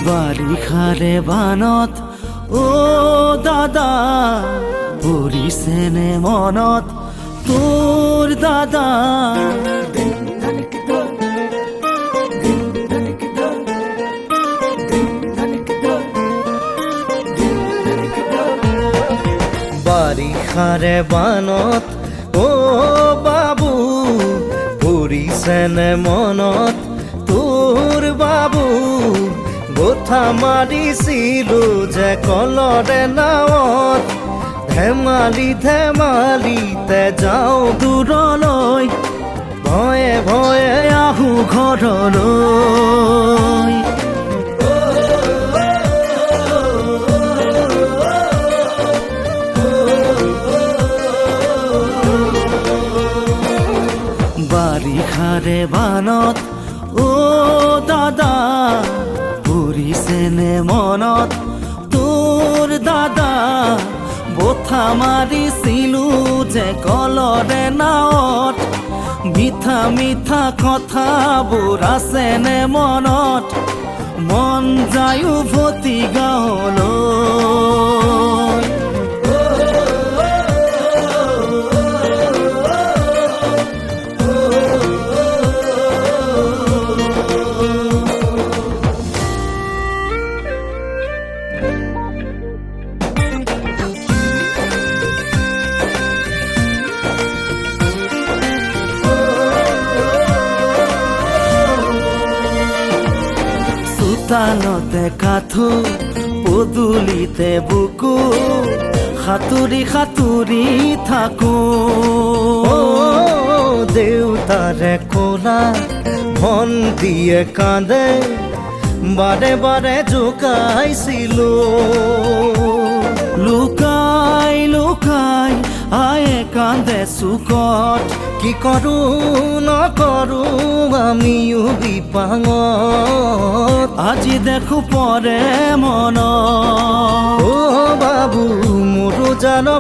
বাৰিষাৰে বানত ও দাদা পৰিছেনে মনত তোৰ দাদা বাৰিষাৰে বানত ও বাবু পৰিছেনে মনত তোৰ বাবু গোথা মাৰিছিলো যে কলৰে নাৱত ধেমালি ধেমালিতে যাওঁ দূৰলৈ ভয়ে ভয়ে আহোঁ ঘৰলৈ বাৰিষাৰে বানত ও দাদা পৰিছেনে মনত তোৰ দাদা বঠা মাৰিছিলো যে কলৰে নাৱত মিঠা মিঠা কথাবোৰ আছেনে মনত মন যায় উভতি গাঁৱলৈ চোতালতে কাঠো পদূলিতে বুকু সাঁতুৰি সাঁতুৰি থাকো দেউতাৰে কোলা ভণ্টিয়ে কান্দে বাৰে বাৰে জোকাইছিলো লুকাই লুকাই আয়ে কান্দে চুকত কি কৰো নকৰো আমিও বিপাঙত আজি দেখো পৰে মন ও বাবু মোৰো জানো